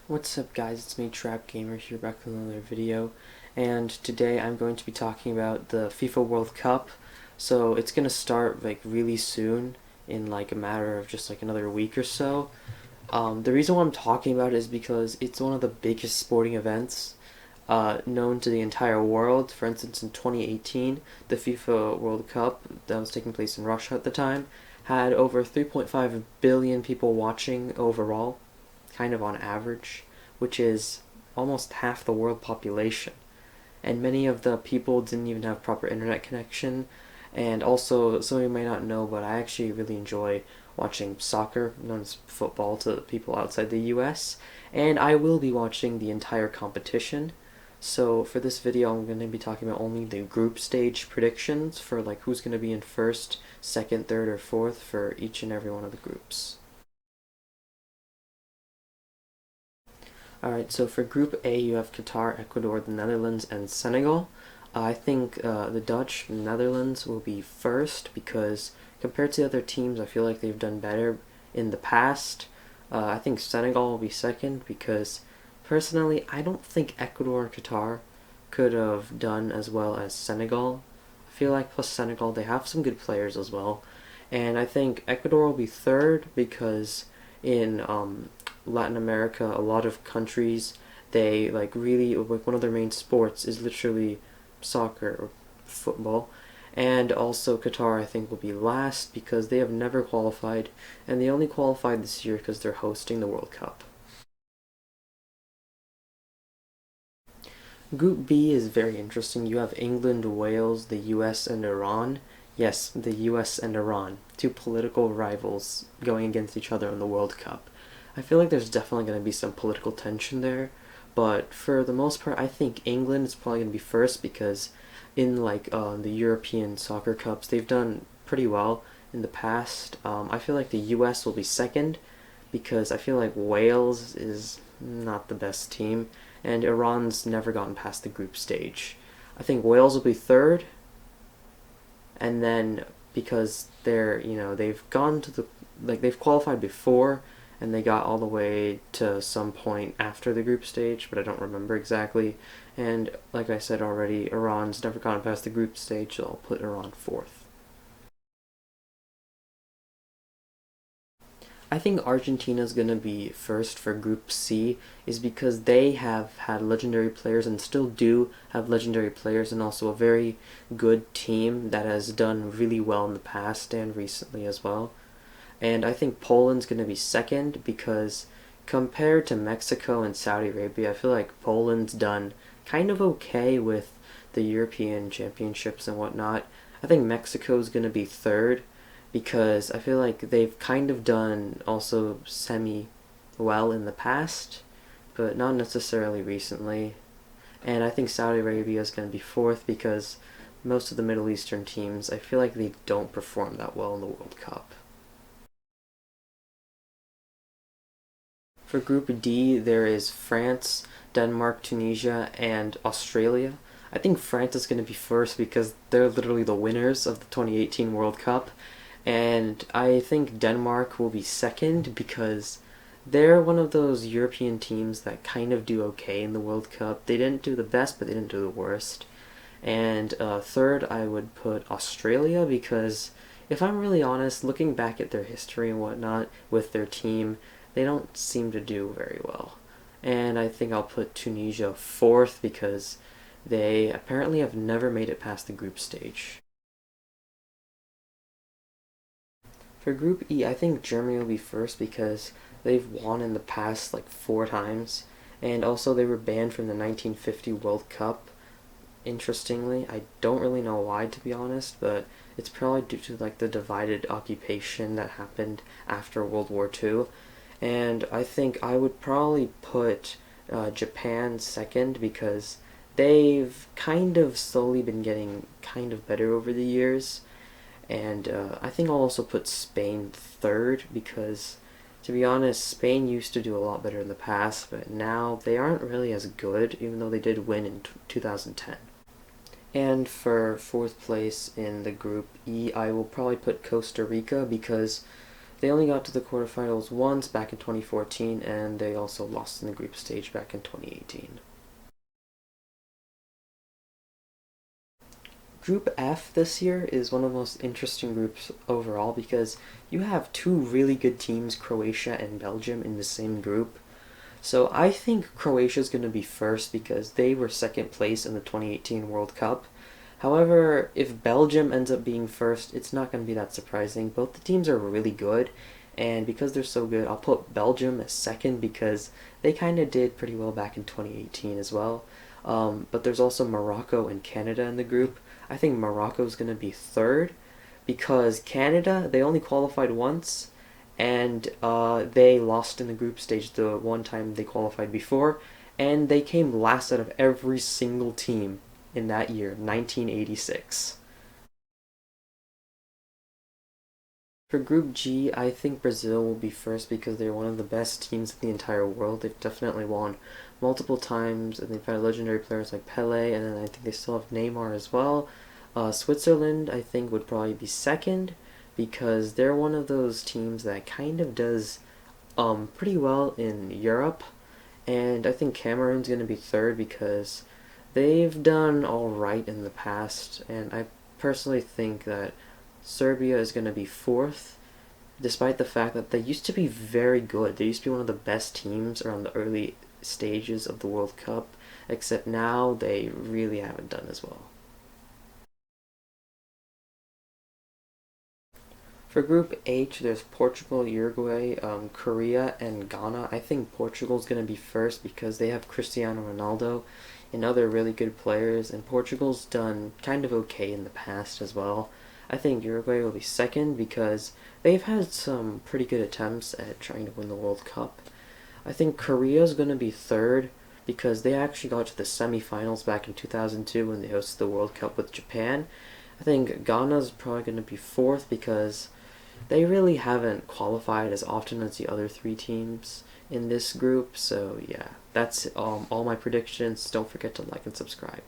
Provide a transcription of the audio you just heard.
What's up guys, it's me TrappedGamer here back with another video, and today I'm going to be talking about the FIFA World Cup. So it's gonna start like really soon, in like a matter of just like another week or so. The reason why I'm talking about it is because it's one of the biggest sporting events known to the entire world. For instance, in 2018, the FIFA World Cup that was taking place in Russia at the time had over 3.5 billion people watching overall, kind of on average, which is almost half the world population. And many of the people didn't even have proper internet connection. And also, some of you may not know, but I actually really enjoy watching soccer, known as football to people outside the US. And I will be watching the entire competition. So for this video, I'm going to be talking about only the group stage predictions for like who's going to be in first, second, third, or fourth for each and every one of the groups. Alright, so for Group A, you have Qatar, Ecuador, the Netherlands, and Senegal. I think the Dutch, Netherlands will be first because compared to the other teams, I feel like they've done better in the past. I think Senegal will be second because personally, I don't think Ecuador and Qatar could have done as well as Senegal. I feel like plus Senegal, they have some good players as well. And I think Ecuador will be third because in Latin America, a lot of countries, they like really like one of their main sports is literally soccer or football. And also Qatar, I think, will be last because they have never qualified, and they only qualified this year because they're hosting the World Cup. Group B is very interesting. You have England, Wales, the US, and Iran. Yes, the US and Iran, two political rivals going against each other in the World Cup. I feel like there's definitely going to be some political tension there, but for the most part, I think England is probably going to be first because in like the European soccer cups, they've done pretty well in the past. I feel like the US will be second because I feel like Wales is not the best team, and Iran's never gotten past the group stage. I think Wales will be third, and then because they've gone to the they've qualified before and they got all the way to some point after the group stage, but I don't remember exactly. And like I said already, Iran's never gotten past the group stage, so I'll put Iran fourth. I think Argentina's going to be first for Group C is because they have had legendary players and still do have legendary players, and also a very good team that has done really well in the past and recently as well. And I think Poland's going to be second because compared to Mexico and Saudi Arabia, I feel like Poland's done kind of okay with the European championships and whatnot. I think Mexico's going to be third because I feel like they've kind of done also semi well in the past, but not necessarily recently. And I think Saudi Arabia is going to be fourth because most of the Middle Eastern teams, I feel like they don't perform that well in the World Cup. For Group D, there is France, Denmark, Tunisia, and Australia. I think France is going to be first because they're literally the winners of the 2018 World Cup. And I think Denmark will be second because they're one of those European teams that kind of do okay in the World Cup. They didn't do the best, but they didn't do the worst. And third, I would put Australia because if I'm really honest, looking back at their history and whatnot with their team, they don't seem to do very well. And I think I'll put Tunisia fourth because they apparently have never made it past the group stage. For Group E, I think Germany will be first because they've won in the past like 4 times, and also they were banned from the 1950 World Cup. Interestingly, I don't really know why, to be honest, but it's probably due to like the divided occupation that happened after World War II. And I think I would probably put Japan second because they've kind of slowly been getting kind of better over the years. And I think I'll also put Spain third because, to be honest, Spain used to do a lot better in the past, but now they aren't really as good, even though they did win in 2010. And for fourth place in the Group E, I will probably put Costa Rica because They only got to the quarterfinals once back in 2014, and they also lost in the group stage back in 2018. Group F this year is one of the most interesting groups overall because you have two really good teams, Croatia and Belgium, in the same group. So I think Croatia is going to be first because they were second place in the 2018 World Cup. However, if Belgium ends up being first, it's not going to be that surprising. Both the teams are really good, and because they're so good, I'll put Belgium as second because they kind of did pretty well back in 2018 as well. But there's also Morocco and Canada in the group. I think Morocco is going to be third because Canada, they only qualified once, and they lost in the group stage the one time they qualified before, and they came last out of every single team in that year, 1986. For Group G, I think Brazil will be first because they're one of the best teams in the entire world. They've definitely won multiple times, and they've had legendary players like Pele, and then I think they still have Neymar as well. Switzerland, I think, would probably be second because they're one of those teams that kind of does pretty well in Europe, and I think Cameroon's going to be third because they've done all right in the past, and I personally think that Serbia is going to be fourth, despite the fact that they used to be very good. They used to be one of the best teams around the early stages of the World Cup, except now they really haven't done as well. For Group H, there's Portugal, Uruguay, Korea, and Ghana. I think Portugal's going to be first because they have Cristiano Ronaldo and other really good players, and Portugal's done kind of okay in the past as well. I think Uruguay will be second because they've had some pretty good attempts at trying to win the World Cup. I think Korea's going to be third because they actually got to the semifinals back in 2002 when they hosted the World Cup with Japan. I think Ghana's probably going to be fourth because they really haven't qualified as often as the other three teams in this group. So yeah, that's all my predictions. Don't forget to like and subscribe.